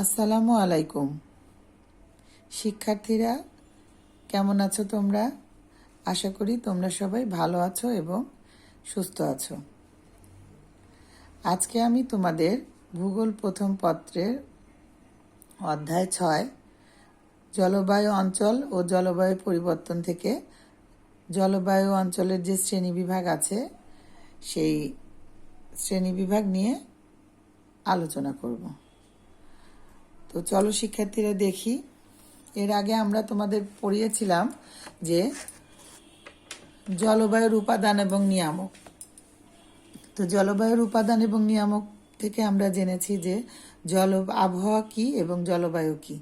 আসসালামু আলাইকুম। শিক্ষার্থীরা, কেমন আছো তোমরা? আশা করি তোমরা সবাই ভালো আছো এবং সুস্থ আছো। আজকে আমি তোমাদের ভূগোল প্রথম পত্রের অধ্যায় 6 জলবায়ু অঞ্চল ও জলবায়ু পরিবর্তন থেকে জলবায়ু অঞ্চলের যে শ্রেণীবিভাগ আছে সেই শ্রেণীবিভাগ নিয়ে আলোচনা করব। তো চলো শিক্ষার্থীরা দেখি। এর আগে আমরা তোমাদের পড়িয়েছিলাম যে জলবায়ুর উপাদান এবং নিয়ামক। তো জলবায়ুর উপাদান এবং নিয়ামক থেকে আমরা জেনেছি যে আবহাওয়া কি এবং জলবায়ু কি।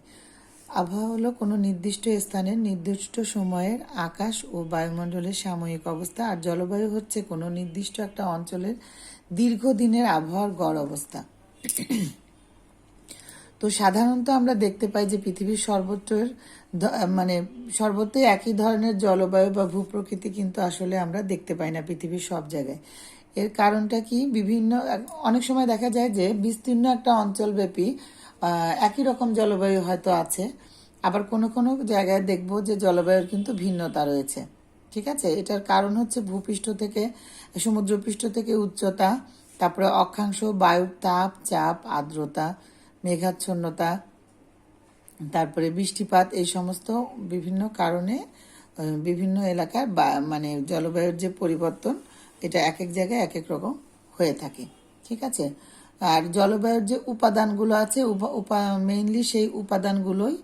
আবহাওয়া হলো কোনো নির্দিষ্ট স্থানের নির্দিষ্ট সময়ের আকাশ ও বায়ুমণ্ডলের সাময়িক অবস্থা, আর জলবায়ু হচ্ছে কোনো নির্দিষ্ট একটা অঞ্চলের দীর্ঘদিনের আবহাওয়ার গড় অবস্থা। তো সাধারণত আমরা দেখতে পাই যে পৃথিবীর সর্বত্রই একই ধরনের জলবায়ু বা ভূপ্রকৃতি কিন্তু আসলে আমরা দেখতে পাই না পৃথিবীর সব জায়গায়। এর কারণটা কি? অনেক সময় দেখা যায় যে বিস্তীর্ণ একটা অঞ্চলব্যাপী একই রকম জলবায়ু হয়তো আছে, আবার কোনো কোনো জায়গায় দেখব যে জলবায়ুর কিন্তু ভিন্নতা রয়েছে। ঠিক আছে, এটার কারণ হচ্ছে সমুদ্রপৃষ্ঠ থেকে উচ্চতা, তারপরে অক্ষাংশ, বায়ুর তাপ, চাপ, আর্দ্রতা, মেঘাচ্ছন্নতা, তারপরে বৃষ্টিপাত, এই সমস্ত বিভিন্ন কারণে বিভিন্ন এলাকার জলবায়ুর যে পরিবর্তন, এটা এক এক জায়গায় এক এক রকম হয়ে থাকে। ঠিক আছে, আর জলবায়ুর যে উপাদানগুলো আছে মেইনলি সেই উপাদানগুলোই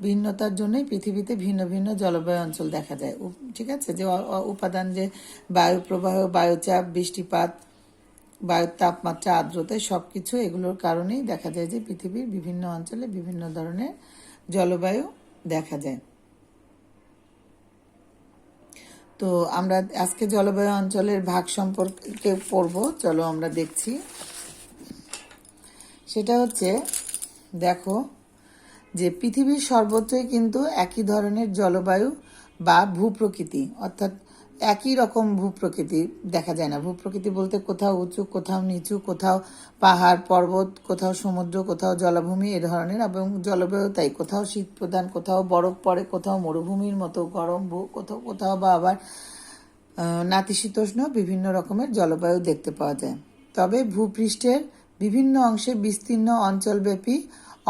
ভিন্নতার জন্যই পৃথিবীতে ভিন্ন ভিন্ন জলবায়ু অঞ্চল দেখা যায়। ঠিক আছে, যে উপাদান, যে বায়ু প্রবাহ, বায়ুচাপ, বৃষ্টিপাত, বায়ুর তাপমাত্রা, আর্দ্রতা, সবকিছু এগুলোর কারণেই দেখা যায় যে পৃথিবীর বিভিন্ন অঞ্চলে বিভিন্ন ধরনের জলবায়ু দেখা যায়। তো আমরা আজকে জলবায়ু অঞ্চলের ভাগ সম্পর্কে পড়ব। চলো আমরা দেখছি। সেটা হচ্ছে, দেখো যে পৃথিবীর সর্বত্রই কিন্তু একই ধরনের জলবায়ু বা ভূপ্রকৃতি, অর্থাৎ একই রকম ভূপ্রকৃতি দেখা যায় না। ভূপ্রকৃতি বলতে কোথাও উঁচু, কোথাও নিচু, কোথাও পাহাড় পর্বত, কোথাও সমুদ্র, কোথাও জলাভূমি, এ ধরনের। এবং জলবায়ু তাই, কোথাও শীত প্রধান, কোথাও বরফ পড়ে, কোথাও মরুভূমির মতো গরম, কোথাও কোথাও বা আবার নাতিশীতোষ্ণ বিভিন্ন রকমের জলবায়ু দেখতে পাওয়া যায়। তবে ভূপৃষ্ঠের বিভিন্ন অংশে বিস্তীর্ণ অঞ্চলব্যাপী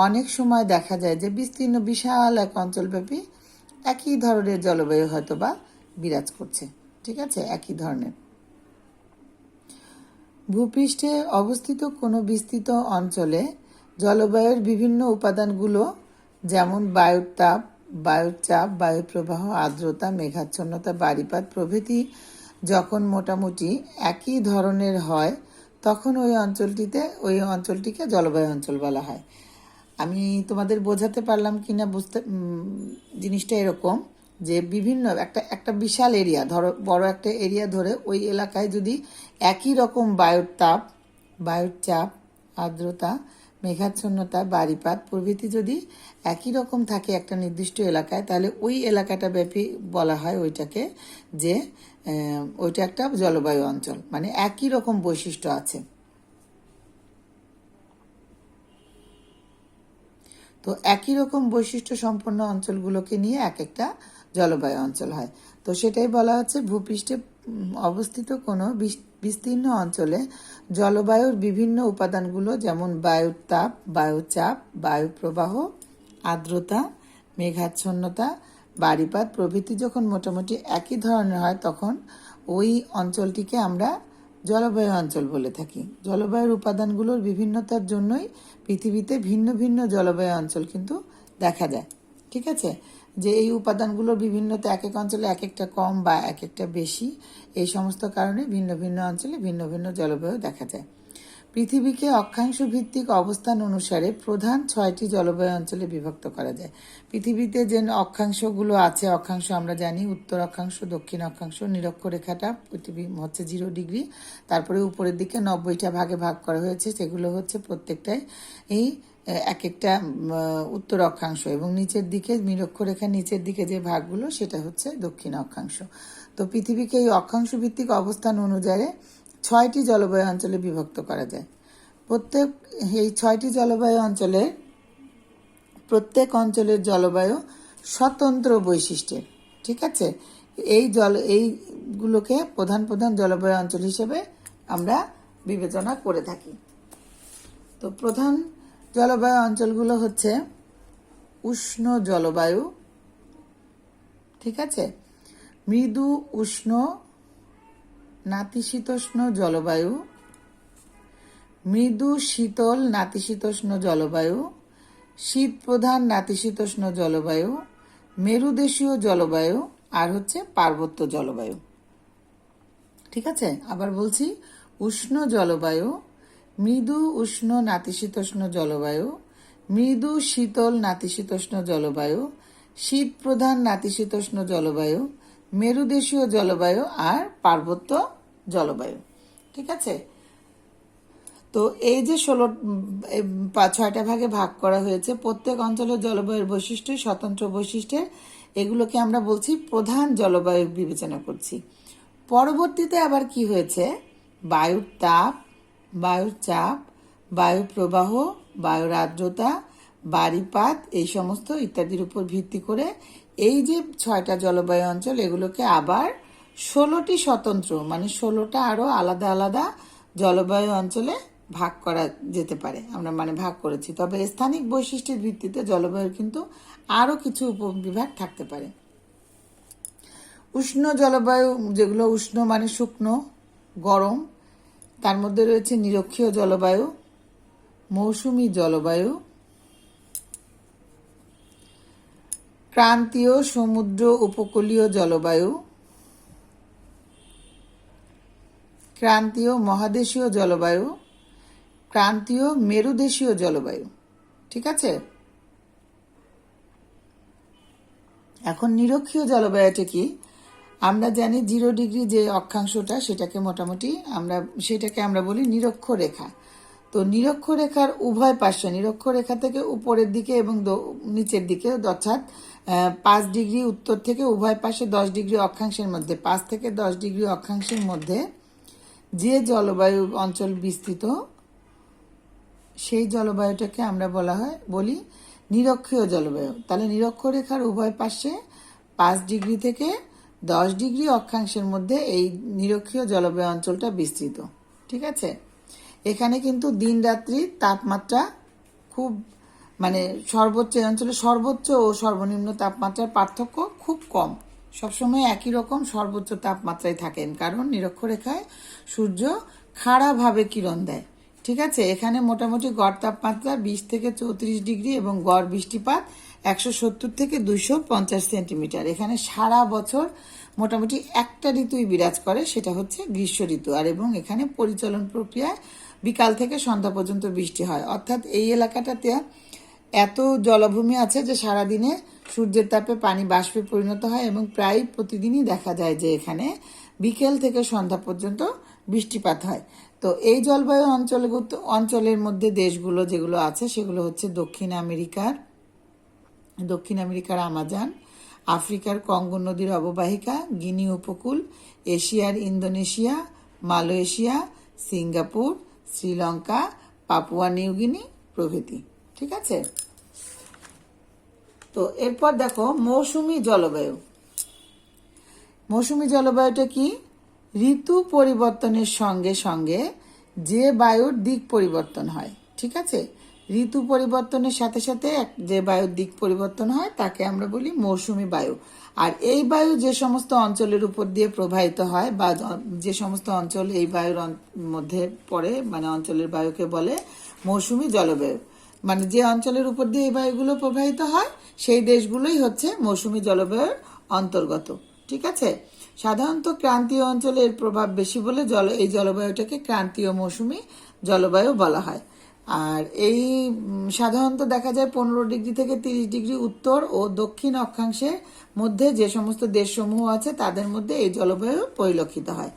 অনেক সময় দেখা যায় যে বিস্তীর্ণ বিশাল এক অঞ্চলব্যাপী একই ধরনের জলবায়ু হয়তো বা বিরাজ করছে। ঠিক আছে, একই ধরনের। ভূপৃষ্ঠে অবস্থিত কোনো বিস্তৃত অঞ্চলে জলবায়ুর বিভিন্ন উপাদানগুলো, যেমন বায়ুর তাপ, বায়ুর চাপ, বায়ু প্রবাহ, আর্দ্রতা, মেঘাচ্ছন্নতা, বারিপাত প্রভৃতি যখন মোটামুটি একই ধরনের হয়, তখন ওই অঞ্চলটিকে জলবায়ু অঞ্চল বলা হয়। আমি তোমাদের বোঝাতে পারলাম কিনা জিনিসটা এরকম যে বিভিন্ন একটা বিশাল এরিয়া, ধরো বড় একটা এরিয়া ধরে ওই এলাকায় যদি একই রকম বায়ুর তাপ, বায়ুর চাপ, আর্দ্রতা, মেঘাচ্ছন্নতা, বারিপাত প্রভৃতি যদি একই রকম থাকে একটা নির্দিষ্ট এলাকায়, তাহলে ওই এলাকাটা ব্যাপী বলা হয় ওইটাকে যে ওইটা একটা জলবায়ু অঞ্চল, মানে একই রকম বৈশিষ্ট্য আছে। তো একই রকম বৈশিষ্ট্য সম্পন্ন অঞ্চলগুলোকে নিয়ে এক একটা জলবায়ু অঞ্চল হয়। তো সেটাই বলা হচ্ছে, ভূপৃষ্ঠে অবস্থিত কোনো বিস্তীর্ণ অঞ্চলে জলবায়ুর বিভিন্ন উপাদানগুলো, যেমন বায়ুর তাপ, বায়ুচাপ, বায়ু প্রবাহ, আর্দ্রতা, মেঘাচ্ছন্নতা, বারিপাত প্রভৃতি যখন মোটামুটি একই ধরনের হয়, তখন ওই অঞ্চলটিকে আমরা জলবায়ু অঞ্চল বলে থাকি। জলবায়ুর উপাদানগুলোর বিভিন্নতার জন্যই পৃথিবীতে ভিন্ন ভিন্ন জলবায়ু অঞ্চল কিন্তু দেখা যায়। ঠিক আছে, যে এই উপাদানগুলোর বিভিন্নতা এক এক অঞ্চলে এক একটা কম বা এক একটা বেশি, এই সমস্ত কারণে ভিন্ন ভিন্ন অঞ্চলে ভিন্ন ভিন্ন জলবায়ু দেখা যায়। পৃথিবীকে অক্ষাংশ ভিত্তিক অবস্থান অনুসারে প্রধান 6টি জলবায়ু অঞ্চলে বিভক্ত করা যায়। পৃথিবীতে যে অক্ষাংশগুলো আছে, অক্ষাংশ আমরা জানি, উত্তর অক্ষাংশ, দক্ষিণ অক্ষাংশ, নিরক্ষরেখাটা পৃথিবী হচ্ছে 0 ডিগ্রি, তারপরে উপরের দিকে 90টা ভাগে ভাগ করা হয়েছে, সেগুলো হচ্ছে প্রত্যেকটাই এই এক একটা উত্তর অক্ষাংশ, এবং নিচের দিকে নিরক্ষরেখার নিচের দিকে যে ভাগগুলো সেটা হচ্ছে দক্ষিণ অক্ষাংশ। তো পৃথিবীকে এই অক্ষাংশ ভিত্তিক অবস্থান অনুযায়ী 6টি জলবায়ু অঞ্চলে বিভক্ত করা যায়। প্রত্যেক এই 6টি জলবায়ু অঞ্চলের প্রত্যেক অঞ্চলের জলবায়ু স্বতন্ত্র বৈশিষ্ট্যের। ঠিক আছে, এইগুলোকে প্রধান প্রধান জলবায়ু অঞ্চল হিসেবে আমরা বিবেচনা করে থাকি। তো প্রধান জলবায়ু অঞ্চলগুলো হচ্ছে উষ্ণ জলবায়ু, ঠিক আছে, মৃদু উষ্ণ নাতিশীতোষ্ণ জলবায়ু, মৃদু শীতল নাতিশীতোষ্ণ জলবায়ু, শীত প্রধান নাতিশীতোষ্ণ জলবায়ু, মেরুদেশীয় জলবায়ু, আর হচ্ছে পার্বত্য জলবায়ু। ঠিক আছে, আবার বলছি, উষ্ণ জলবায়ু, মৃদু উষ্ণ নাতিশীতোষ্ণ জলবায়ু, মৃদু শীতল নাতিশীতোষ্ণ জলবায়ু, শীত প্রধান নাতিশীতোষ্ণ জলবায়ু, মেরুদেশীয় জলবায়ু, আর পার্বত্য জলবায়ু। ঠিক আছে, তো এই যে 6টা ভাগে ভাগ করা হয়েছে, প্রত্যেক অঞ্চলের জলবায়ুর বৈশিষ্ট্য স্বতন্ত্র বৈশিষ্ট্যের, এগুলোকে আমরা বলছি প্রধান জলবায়ু বিবেচনা করছি। পরবর্তীতে আবার কি হয়েছে, বায়ুর তাপ, বায়ুর চাপ, বায়ু প্রবাহ, বায়ুর আর্দ্রতা, বারিপাত, এই সমস্ত ইত্যাদির উপর ভিত্তি করে এই যে 6টা জলবায়ু অঞ্চল, এগুলোকে আবার 16টি স্বতন্ত্র, মানে 16টা আরো আলাদা আলাদা জলবায়ু অঞ্চলে ভাগ করা যেতে পারে, আমরা মানে ভাগ করেছি। তবে স্থানিক বৈশিষ্ট্যের ভিত্তিতে জলবায়ুর কিন্তু আরো কিছু উপবিভাগ থাকতে পারে। উষ্ণ জলবায়ু, যেগুলো উষ্ণ মানে শুকনো গরম, তার মধ্যে রয়েছে নিরক্ষীয় জলবায়ু, মৌসুমী জলবায়ু, ক্রান্তীয় সমুদ্র উপকূলীয় জলবায়ু, ক্রান্তীয় মহাদেশীয় জলবায়ু, ক্রান্তীয় মেরুদেশীয় জলবায়ু। ঠিক আছে, এখন নিরক্ষীয় জলবায়ুটা কি? আমরা জানি 0 ডিগ্রি যে অক্ষাংশটা, সেটাকে মোটামুটি সেটাকে আমরা বলি নিরক্ষরেখা। তো নিরক্ষরেখার উভয় পাশে, নিরক্ষরেখা থেকে উপরের দিকে এবং নিচের দিকে, অর্থাৎ 5 ডিগ্রি উত্তর থেকে উভয় পাশে 10 ডিগ্রি অক্ষাংশের মধ্যে, 5 থেকে 10 ডিগ্রি অক্ষাংশের মধ্যে যে জলবায়ু অঞ্চল বিস্তৃত, সেই জলবায়ুটাকে আমরা বলি নিরক্ষীয় জলবায়ু। তাহলে নিরক্ষরেখার উভয় পাশে 5 ডিগ্রি থেকে 10 ডিগ্রি অক্ষাংশের মধ্যে এই নিরক্ষীয় জলবায়ু অঞ্চলটা বিস্তৃত। ঠিক আছে, এখানে কিন্তু দিন রাত্রির তাপমাত্রা খুব, মানে সর্বোচ্চ, এই অঞ্চলে সর্বোচ্চ ও সর্বনিম্ন তাপমাত্রার পার্থক্য খুব কম, সবসময় একই রকম সর্বোচ্চ তাপমাত্রায় থাকেন, কারণ নিরক্ষরেখায় সূর্য খাড়াভাবে কিরণ দেয়। ঠিক আছে, এখানে মোটামুটি গড় তাপমাত্রা 20 থেকে 34 ডিগ্রি এবং গড় বৃষ্টিপাত 170 থেকে 250 সেন্টিমিটার। এখানে সারা বছর মোটামুটি একটা ঋতুই বিরাজ করে, সেটা হচ্ছে গ্রীষ্ম ঋতু। আর এবং এখানে পরিচলন প্রক্রিয়ায় বিকাল থেকে সন্ধ্যা পর্যন্ত বৃষ্টি হয়, অর্থাৎ এই এলাকাটাতে এত জলভূমি আছে যে সারাদিনে সূর্যের তাপে পানি বাষ্পে পরিণত হয় এবং প্রায় প্রতিদিনই দেখা যায় যে এখানে বিকেল থেকে সন্ধ্যা পর্যন্ত বৃষ্টিপাত হয়। তো এই জলবায়ু অঞ্চলের মধ্যে দেশগুলো যেগুলো আছে সেগুলো হচ্ছে দক্ষিণ আমেরিকার আমাজন, আফ্রিকার কঙ্গো নদীর অববাহিকা, গিনি উপকূল, এশিয়ার Indonesia, Malaysia, Singapore, Sri Lanka, Papua New Guinea প্রভৃতি। ঠিক আছে, তো এরপর দেখো মৌসুমী জলবায়ু। মৌসুমী জলবায়ুটা কি? ঋতু পরিবর্তনের সঙ্গে সঙ্গে যে বায়ুর দিক পরিবর্তন হয়। ঠিক আছে, ঋতু পরিবর্তনের সাথে সাথে যে বায়ুর দিক পরিবর্তন হয় তাকে আমরা বলি মৌসুমী বায়ু। আর এই বায়ু যে সমস্ত অঞ্চলের উপর দিয়ে প্রবাহিত হয় বা যে সমস্ত অঞ্চল এই বায়ুর মধ্যে পড়ে, মানে অঞ্চলের বায়ুকে বলে মৌসুমী জলবায়ু। মানে যে অঞ্চলের উপর দিয়ে এই বায়ুগুলো প্রবাহিত হয় সেই দেশগুলোই হচ্ছে মৌসুমী জলবায়ুর অন্তর্গত। ঠিক আছে, সাধারণত ক্রান্তীয় অঞ্চলে এর প্রভাব বেশি বলে এই জলবায়ুটাকে ক্রান্তীয় মৌসুমী জলবায়ু বলা হয়। আর এই সাধারণত দেখা যায় 15 ডিগ্রি থেকে 30 ডিগ্রি উত্তর ও দক্ষিণ অক্ষাংশের মধ্যে যে সমস্ত দেশসমূহ আছে তাদের মধ্যে এই জলবায়ু পরিলক্ষিত হয়।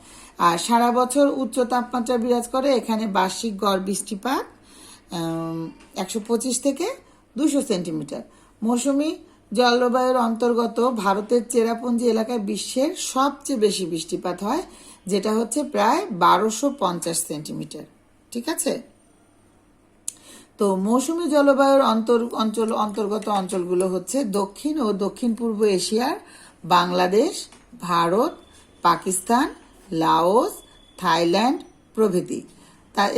আর সারা বছর উচ্চ তাপমাত্রা বিরাজ করে। এখানে বার্ষিক গড় বৃষ্টিপাত 125 থেকে 200 সেন্টিমিটার। মৌসুমী জলবায়ুর অন্তর্গত ভারতের চেরাপুঞ্জি এলাকায় বিশ্বের সবচেয়ে বেশি বৃষ্টিপাত হয়, যেটা হচ্ছে প্রায় 1250 সেন্টিমিটার। ঠিক আছে, তো মৌসুমী জলবায়ুর অন্তর্গত অঞ্চলগুলো হচ্ছে দক্ষিণ ও দক্ষিণ পূর্ব এশিয়ার বাংলাদেশ, ভারত, পাকিস্তান, লাওস, থাইল্যান্ড প্রভৃতি।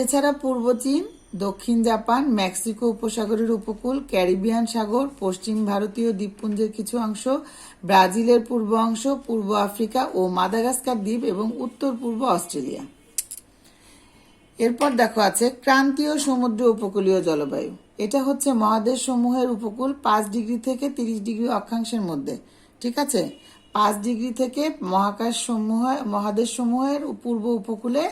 এছাড়া পূর্ব চীন, দক্ষিণ জাপান, মেক্সিকো উপসাগরের উপকূল, ক্যারিবিয়ান সাগর, পশ্চিম ভারতীয় দ্বীপপুঞ্জের কিছু অংশ, ব্রাজিলের পূর্ব অংশ, পূর্ব আফ্রিকা ও মাদাগাস্কার দ্বীপ এবং উত্তর পূর্ব অস্ট্রেলিয়া। এরপর দেখো আছে ক্রান্তীয় সমুদ্র উপকূলীয় জলবায়ু। এটা হচ্ছে মহাদেশ সমূহের উপকূল 5 ডিগ্রি থেকে 30 ডিগ্রি অক্ষাংশের মধ্যে। ঠিক আছে, 5 ডিগ্রি থেকে মহাদেশ সমূহের পূর্ব উপকূলে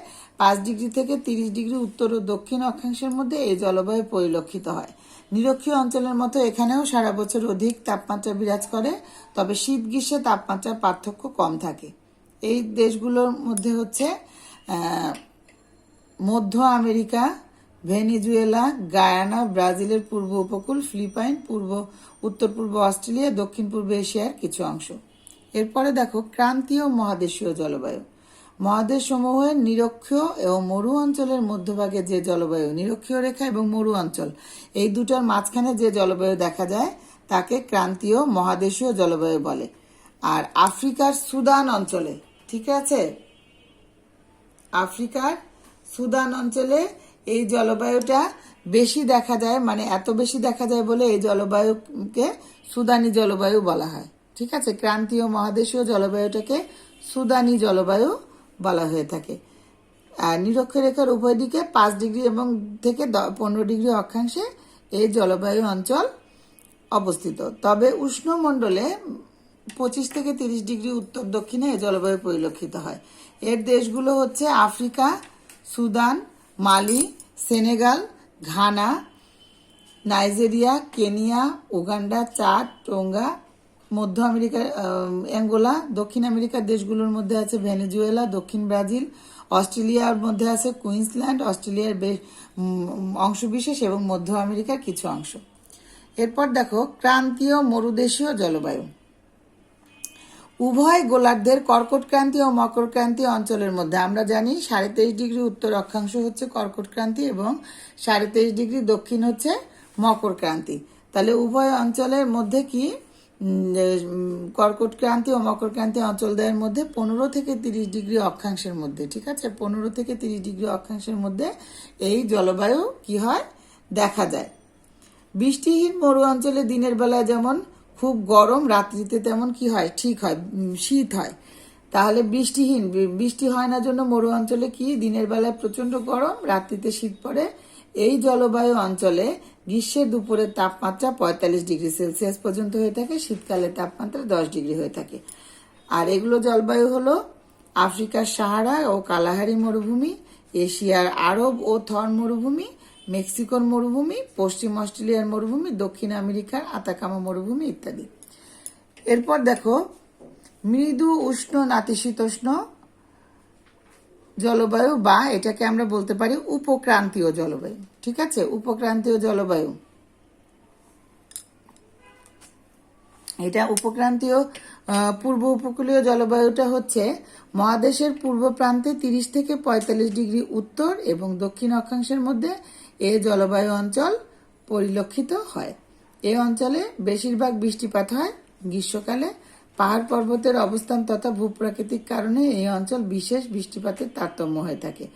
5 ডিগ্রি থেকে 30 ডিগ্রি উত্তর ও দক্ষিণ অক্ষাংশের মধ্যে এই জলবায়ু পরিলক্ষিত হয়। নিরক্ষীয় অঞ্চলের মতো এখানেও সারা বছর অধিক তাপমাত্রা বিরাজ করে, তবে শীত গ্রীষ্মে তাপমাত্রার পার্থক্য কম থাকে। এই দেশগুলোর মধ্যে হচ্ছে মধ্য আমেরিকা, ভেনেজুয়েলা, গায়ানা, ব্রাজিলের পূর্ব উপকূল, ফিলিপাইন, উত্তর পূর্ব অস্ট্রেলিয়া, দক্ষিণ পূর্ব এশিয়ার কিছু অংশ। এরপরে দেখো ক্রান্তীয় মহাদেশীয় জলবায়ু। মহাদেশ সমূহের নিরক্ষীয় এবং মরু অঞ্চলের মধ্যভাগে যে জলবায়ু, নিরক্ষীয় রেখা এবং মরু অঞ্চল, এই দুটার মাঝখানে যে জলবায়ু দেখা যায় তাকে ক্রান্তীয় মহাদেশীয় জলবায়ু বলে। আর আফ্রিকার সুদান অঞ্চলে, ঠিক আছে, আফ্রিকার সুদান অঞ্চলে এই জলবায়ুটা বেশি দেখা যায়, মানে এত বেশি দেখা যায় বলে এই জলবায়ুকে সুদানি জলবায়ু বলা হয়। ঠিক আছে, ক্রান্তীয় মহাদেশীয় জলবায়ুটাকে সুদানি জলবায়ু বলা হয়ে থাকে। আর নিরক্ষরেখার উভয় দিকে 5 ডিগ্রি এবং থেকে 15 ডিগ্রি অক্ষাংশে এই জলবায়ু অঞ্চল অবস্থিত। তবে উষ্ণমণ্ডলে 25 থেকে 30 ডিগ্রি উত্তর দক্ষিণে এই জলবায়ু পরিলক্ষিত হয়। এর দেশগুলো হচ্ছে Africa, Sudan, Mali, Senegal, Ghana, Nigeria, Kenya, Uganda, Chad, Tonga. মধ্য আমেরিকার অ্যাঙ্গোলা। দক্ষিণ আমেরিকার দেশগুলোর মধ্যে আছে ভেনেজুয়েলা, দক্ষিণ ব্রাজিল। অস্ট্রেলিয়ার মধ্যে আছে কুইন্সল্যান্ড, অস্ট্রেলিয়ার অংশবিশেষ এবং মধ্য আমেরিকার কিছু অংশ। এরপর দেখো ক্রান্তীয় মরুদেশীয় জলবায়ু। উভয় গোলার্ধের কর্কটক্রান্তি ও মকরক্রান্তি অঞ্চলের মধ্যে আমরা জানি 23.5 ডিগ্রি উত্তর অক্ষাংশ হচ্ছে কর্কটক্রান্তি এবং 23.5 ডিগ্রি দক্ষিণ হচ্ছে মকরক্রান্তি। তাহলে উভয় অঞ্চলের মধ্যে কি কর্কটক্রান্তি ও মকরক্রান্তি অঞ্চলদ্বয়ের মধ্যে 15 থেকে 30 ডিগ্রি অক্ষাংশের মধ্যে, ঠিক আছে, 15 থেকে 30 ডিগ্রি অক্ষাংশের মধ্যে এই জলবায়ু কি হয় দেখা যায়। বৃষ্টিহীন মরু অঞ্চলে দিনের বেলায় যেমন খুব গরম, রাত্রিতে তেমন কি হয় ঠিক হয়, শীত হয়। তাহলে বৃষ্টি হয় না জন্য মরু অঞ্চলে কি দিনের বেলায় প্রচন্ড গরম, রাত্রিতে শীত পড়ে। এই জলবায়ু অঞ্চলে গ্রীষ্মের দুপুরের তাপমাত্রা 45 ডিগ্রি সেলসিয়াস পর্যন্ত হয়ে থাকে, শীতকালে তাপমাত্রা 10 ডিগ্রি হয়ে থাকে। আর এগুলো জলবায়ু হলো আফ্রিকার সাহারা ও কালাহারি মরুভূমি, এশিয়ার আরব ও থর মরুভূমি, মেক্সিকোর মরুভূমি, পশ্চিম অস্ট্রেলিয়ার মরুভূমি, দক্ষিণ আমেরিকার আতাকামা মরুভূমি ইত্যাদি। এরপর দেখো মৃদু উষ্ণ নাতিশীতোষ্ণ জলবায়ু, বা এটাকে আমরা বলতে পারি উপক্রান্তীয় জলবায়ু। ঠিক আছে, উপক্রান্তীয় জলবায়ু, এটা উপক্রান্তীয় পূর্ব উপকূলীয় জলবায়ুটা হচ্ছে মহাদেশের পূর্ব প্রান্তে 30 থেকে 45 ডিগ্রি উত্তর এবং দক্ষিণ অক্ষাংশের মধ্যে এই জলবায়ু অঞ্চল পরিলক্ষিত হয়। এই অঞ্চলে বেশিরভাগ বৃষ্টিপাত হয় গ্রীষ্মকালে। পাহাড় পর্বতের অবস্থান তথা ভূপ্রাকৃতিক কারণে এই অঞ্চল বিশেষ বৃষ্টিপাতের তারতম্য হয়ে থাকে।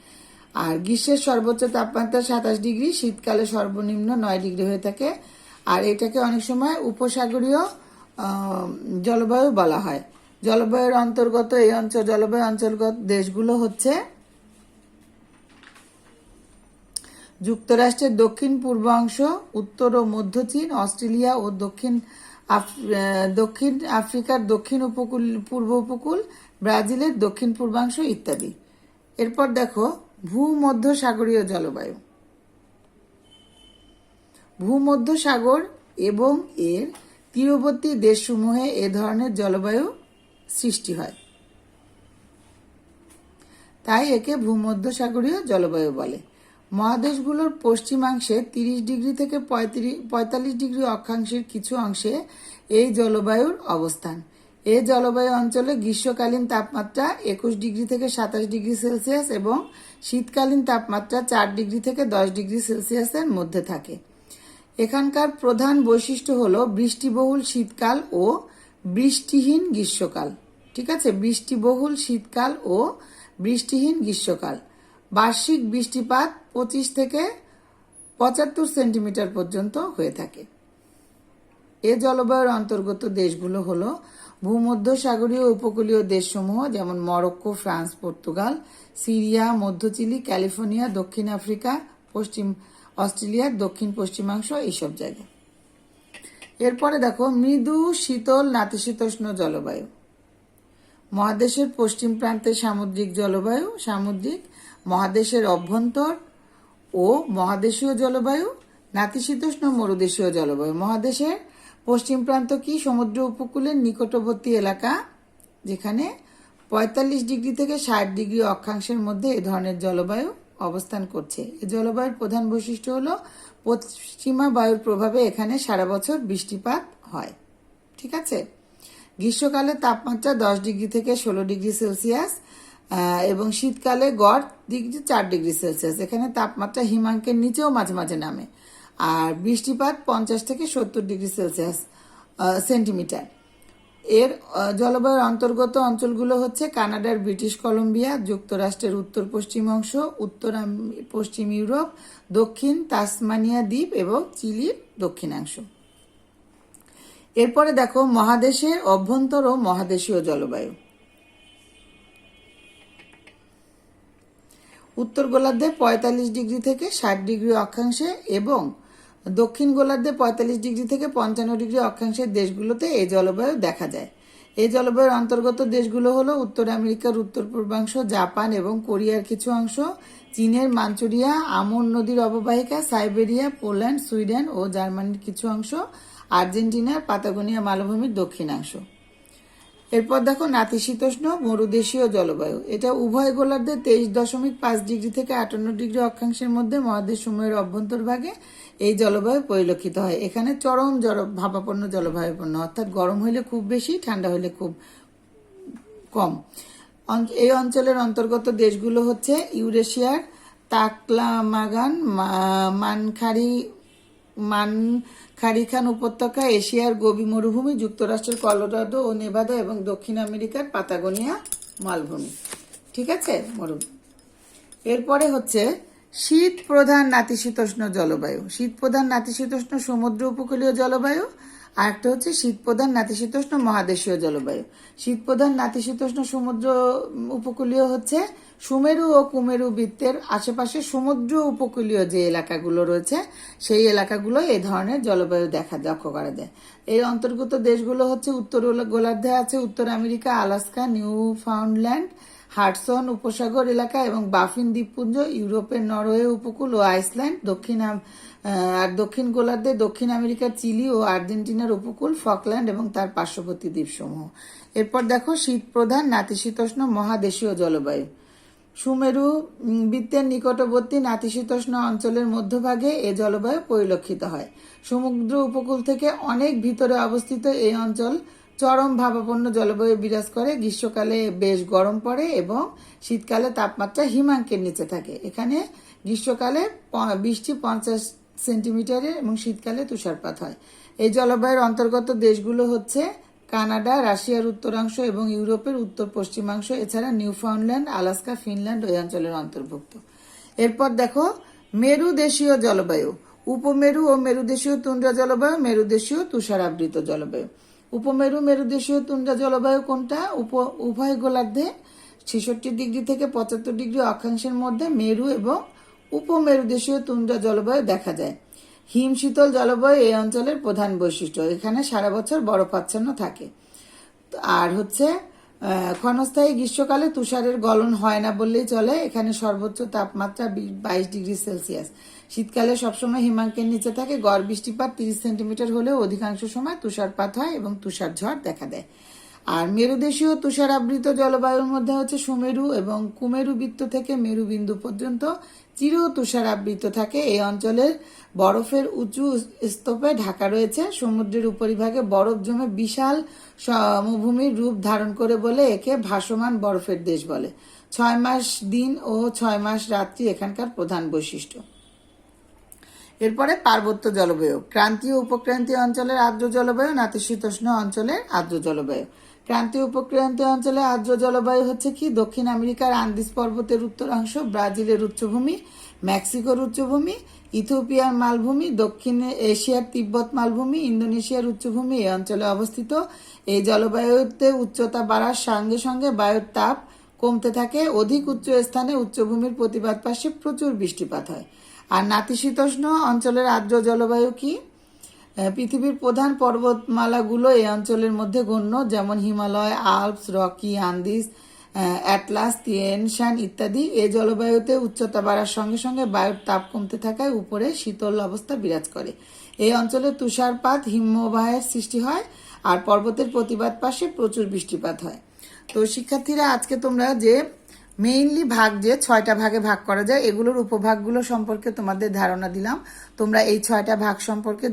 আর গ্রীষ্মের সর্বোচ্চ তাপমাত্রা 27 ডিগ্রি, শীতকালে সর্বনিম্ন 9 ডিগ্রি হয়ে থাকে। আর এটাকে অনেক সময় উপসাগরীয় জলবায়ু বলা হয়। জলবায়ুর অন্তর্গত এই জলবায়ু অঞ্চলগত দেশগুলো হচ্ছে যুক্তরাষ্ট্রের দক্ষিণ পূর্বাংশ, উত্তর ও মধ্য চীন, অস্ট্রেলিয়া ও দক্ষিণ আফ্রিকার দক্ষিণ পূর্ব উপকূল, ব্রাজিলের দক্ষিণ পূর্বাংশ ইত্যাদি। এরপর দেখো ভূমধ্যসাগরীয় জলবায়ু। ভূমধ্যসাগর এবং এর তীরবর্তী দেশসমূহে এ ধরনের জলবায়ু সৃষ্টি হয়, তাই একে ভূমধ্যসাগরীয় জলবায়ু বলে। মহাদেশগুলোর পশ্চিমাংশে 30 ডিগ্রি থেকে 45 ডিগ্রি অক্ষাংশের কিছু অংশে এই জলবায়ুর অবস্থান। এই জলবায়ু অঞ্চলে গ্রীষ্মকালীন তাপমাত্রা 21 ডিগ্রি থেকে 27 ডিগ্রি সেলসিয়াস এবং শীতকালীন তাপমাত্রা 4 ডিগ্রি থেকে 10 ডিগ্রি সেলসিয়াসের মধ্যে থাকে। এখানকার প্রধান বৈশিষ্ট্য হলো বৃষ্টিবহুল শীতকাল ও বৃষ্টিহীন গ্রীষ্মকাল। ঠিক আছে, বৃষ্টিবহুল শীতকাল ও বৃষ্টিহীন গ্রীষ্মকাল। বার্ষিক বৃষ্টিপাত 25 থেকে 75 সেন্টিমিটার পর্যন্ত হয়ে থাকে। এ জলবায়ুর অন্তর্গত দেশগুলো হলো ভূমধ্যসাগরীয় উপকূলীয় দেশসমূহ, যেমন মরক্কো, ফ্রান্স, পর্তুগাল, সিরিয়া, মধ্য চিলি, ক্যালিফোর্নিয়া, দক্ষিণ আফ্রিকা, পশ্চিম অস্ট্রেলিয়ার দক্ষিণ পশ্চিমাংশ, এইসব জায়গা। এরপরে দেখো মৃদু শীতল নাতিশীতোষ্ণ জলবায়ু। মহাদেশের পশ্চিম প্রান্তে সামুদ্রিক জলবায়ু, সামুদ্রিক মহাদেশের অভ্যন্তর ও মহাদেশীয় জলবায়ু, নাতিশীতোষ্ণ মরুদেশীয় জলবায়ু। মহাদেশের পশ্চিম প্রান্ত কি? সমুদ্র উপকূলের নিকটবর্তী এলাকা, যেখানে 45 ডিগ্রি থেকে 60 ডিগ্রি অক্ষাংশের মধ্যে এ ধরনের জলবায়ু অবস্থান করছে। এই জলবায়ুর প্রধান বৈশিষ্ট্য হলো পশ্চিমা বায়ুর প্রভাবে এখানে সারা বছর বৃষ্টিপাত হয়। ঠিক আছে। গ্রীষ্মকালে তাপমাত্রা 10 ডিগ্রি থেকে 16 ডিগ্রি সেলসিয়াস এবং শীতকালে গড় ডিগ্রি 4 ডিগ্রি সেলসিয়াস। এখানে তাপমাত্রা হিমাঙ্কের নিচেও মাঝে মাঝে নামে। আর বৃষ্টিপাত 50 থেকে 70 ডিগ্রি সেলসিয়াস সেন্টিমিটার। এর জলবায়ুর অন্তর্গত অঞ্চলগুলো হচ্ছে কানাডার ব্রিটিশ কলম্বিয়া, যুক্তরাষ্ট্রের উত্তর পশ্চিম অংশ, উত্তর পশ্চিম ইউরোপ, দক্ষিণ তাসমানিয়া দ্বীপ এবং চিলির দক্ষিণাংশ। এরপরে দেখো মহাদেশের অভ্যন্তর ও মহাদেশীয় জলবায়ু। উত্তর গোলার্ধে 45 ডিগ্রি থেকে 60 ডিগ্রি অক্ষাংশে এবং দক্ষিণ গোলার্ধে 45 ডিগ্রি থেকে 55 ডিগ্রি অক্ষাংশের দেশগুলোতে এই জলবায়ু দেখা যায়। এই জলবায়ুর অন্তর্গত দেশগুলো হলো উত্তর আমেরিকার উত্তর পূর্বাংশ, জাপান এবং কোরিয়ার কিছু অংশ, চীনের মাঞ্চুরিয়া, আমুর নদীর অববাহিকা, সাইবেরিয়া, পোল্যান্ড, সুইডেন ও জার্মানির কিছু অংশ, আর্জেন্টিনার পাতাগোনিয়া মালভূমির দক্ষিণাংশ। এরপর দেখো নাতিশীতোষ্ণ মরুদেশীয় জলবায়ু। এটা উভয় গোলার্ধে 23.5 ডিগ্রি থেকে 58 ডিগ্রি অক্ষাংশের মধ্যে মহাদেশসমূহের অভ্যন্তরভাগে এই জলবায়ু পরিলক্ষিত হয়। এখানে চরম ভাবাপন্ন জলবায়ুপূর্ণ, অর্থাৎ গরম হইলে খুব বেশি, ঠান্ডা হইলে খুব কম। এই অঞ্চলের অন্তর্গত দেশগুলো হচ্ছে ইউরেশিয়ার তাকলামাগান, মানখারিখান উপত্যকা, এশিয়ার গোবি মরুভূমি, যুক্তরাষ্ট্রের কলোরাডো ও নেভাদা এবং দক্ষিণ আমেরিকার পাতাগোনিয়া মালভূমি। ঠিক আছে, মরুভূমি। এরপরে হচ্ছে শীত প্রধান নাতিশীতোষ্ণ জলবায়ু। শীত প্রধান নাতিশীতোষ্ণ সমুদ্র উপকূলীয় জলবায়ু, আর একটা হচ্ছে শীত প্রধান নাতিশীতোষ্ণ মহাদেশীয় জলবায়ু। শীত প্রধান নাতিশীতোষ্ণ সমুদ্র উপকূলীয় হচ্ছে সুমেরু ও কুমেরু বৃত্তের আশেপাশে সমুদ্র উপকূলীয় যে এলাকাগুলো রয়েছে সেই এলাকাগুলো এই ধরনের জলবায়ু লক্ষ্য করা যায়। এর অন্তর্গত দেশগুলো হচ্ছে উত্তর গোলার্ধে আছে উত্তর আমেরিকা, আলাস্কা, নিউ ফাউন্ডল্যান্ড, হাডসন উপসাগর এলাকা এবং বাফিন দ্বীপপুঞ্জ, ইউরোপের নরওয়ে উপকূল ও আইসল্যান্ড, দক্ষিণ গোলার্ধে দক্ষিণ আমেরিকার চিলি ও আর্জেন্টিনার উপকূল, ফকল্যান্ড এবং তার পার্শ্ববর্তী দ্বীপসমূহ। এরপর দেখো শীত প্রধান নাতিশীতোষ্ণ মহাদেশীয় জলবায়ু। সুমেরু বৃত্তের নিকটবর্তী নাতিশীতোষ্ণ অঞ্চলের মধ্যভাগে এ জলবায়ু পরিলক্ষিত হয়। সমুদ্র উপকূল থেকে অনেক ভিতরে অবস্থিত এই অঞ্চল চরম ভাবাপন্ন জলবায়ু বিরাজ করে। গ্রীষ্মকালে বেশ গরম পড়ে এবং শীতকালে তাপমাত্রা হিমাঙ্কের নিচে থাকে। এখানে গ্রীষ্মকালে বৃষ্টি 50 সেন্টিমিটারের এবং শীতকালে তুষারপাত হয়। এই জলবায়ুর অন্তর্গত দেশগুলো হচ্ছে কানাডা, রাশিয়ার উত্তরাংশ এবং ইউরোপের উত্তর পশ্চিমাংশ, এছাড়া নিউফাউন্ডল্যান্ড, আলাস্কা, ফিনল্যান্ড ওই অঞ্চলের অন্তর্ভুক্ত। এরপর দেখো মেরুদেশীয় জলবায়ু। উপমেরু ও মেরুদেশীয় তুন্দ্রা জলবায়ু, মেরুদেশীয় তুষারাবৃত জলবায়ু। উপমেরু মেরুদেশীয় তুন্দ্রা জলবায়ু কোনটা? উভয় গোলার্ধে 66 ডিগ্রি থেকে 75 ডিগ্রি অক্ষাংশের মধ্যে মেরু এবং উপমেরুদেশীয় তুন্দ্রা জলবায়ু দেখা যায়। হিম শীতল জলবায়ু এই অঞ্চলের প্রধান বৈশিষ্ট্য। এখানে সারা বছর বরফাচ্ছন্ন থাকে। আর হচ্ছে ক্ষণস্থায়ী গ্রীষ্মকালে তুষারের গলন হয় না বললেই চলে। এখানে সর্বোচ্চ তাপমাত্রা 22 ডিগ্রি সেলসিয়াস। শীতকালে সবসময় হিমাঙ্কের নিচে থাকে। গড় বৃষ্টিপাত 30 সেন্টিমিটার হলেও অধিকাংশ সময় তুষারপাত হয় এবং তুষার ঝড় দেখা দেয়। আর মেরুদেশীয় তুষারাবৃত জলবায়ুর মধ্যে হচ্ছে সুমেরু এবং কুমেরু বৃত্ত থেকে মেরু বিন্দু পর্যন্ত চির তুষারাবৃত থাকে। এই অঞ্চলের বরফের উঁচু স্তূপে ঢাকা রয়েছে। সমুদ্রের উপরিভাগে বরফ জমে বিশাল সমভূমির রূপ ধারণ করে বলে একে ভাসমান বরফের দেশ বলে। 6 মাস দিন ও 6 মাস রাত্রি এখানকার প্রধান বৈশিষ্ট্য। এরপরে পার্বত্য জলবায়ু, ক্রান্তীয় উপক্রান্তীয় অঞ্চলের আর্দ্র জলবায়ু, নাতিশীতোষ্ণ অঞ্চলের আর্দ্র জলবায়ু। ক্রান্তীয় উপক্রান্তীয় অঞ্চলে আর্দ্র জলবায়ু হচ্ছে কি দক্ষিণ আমেরিকার আন্দিজ পর্বতের উত্তরাংশ, ব্রাজিলের উচ্চভূমি, মেক্সিকোর উচ্চভূমি, ইথিওপিয়ার মালভূমি, দক্ষিণ এশিয়ার তিব্বত মালভূমি, ইন্দোনেশিয়ার উচ্চভূমি এই অঞ্চলে অবস্থিত। এই জলবায়ুতে উচ্চতা বাড়ার সঙ্গে সঙ্গে বায়ুর তাপ কমতে থাকে। অধিক উচ্চ স্থানে উচ্চভূমির প্রতিবাদ পাশে প্রচুর বৃষ্টিপাত হয়। আর নাতিশীতোষ্ণ অঞ্চলের আর্দ্র জলবায়ু কি? পৃথিবীর প্রধান পর্বতমালাগুলো এই অঞ্চলের মধ্যে গণ্য, যেমন Himalaya, Alps, Rockies, Andes, Atlas, Tien Shan ইত্যাদি। এই জলবায়ুতে উচ্চতা বাড়ার সঙ্গে সঙ্গে বায়ুর তাপ কমতে থাকায় উপরে শীতল অবস্থা বিরাজ করে। এই অঞ্চলে তুষারপাত, হিমবাহের সৃষ্টি হয় আর পর্বতের প্রতিবাদ পাশে প্রচুর বৃষ্টিপাত হয়। তো শিক্ষার্থীরা, আজকে তোমরা যে মেইনলি ভাগ যে 6টা ভাগে ভাগ করা যায় এগুলোর উপভাগগুলো সম্পর্কে তোমাদের ধারণা দিলাম। তোমরা এই 6টা ভাগ সম্পর্কে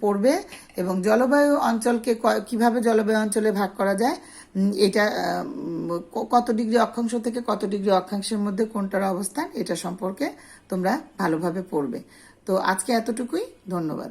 পড়বে এবং জলবায়ু অঞ্চলকে কিভাবে জলবায়ু অঞ্চলে ভাগ করা যায়, এটা কত ডিগ্রি অক্ষাংশ থেকে কত ডিগ্রি অক্ষাংশের মধ্যে কোনটার অবস্থান, এটা সম্পর্কে তোমরা ভালোভাবে পড়বে। তো আজকে এতটুকুই, ধন্যবাদ।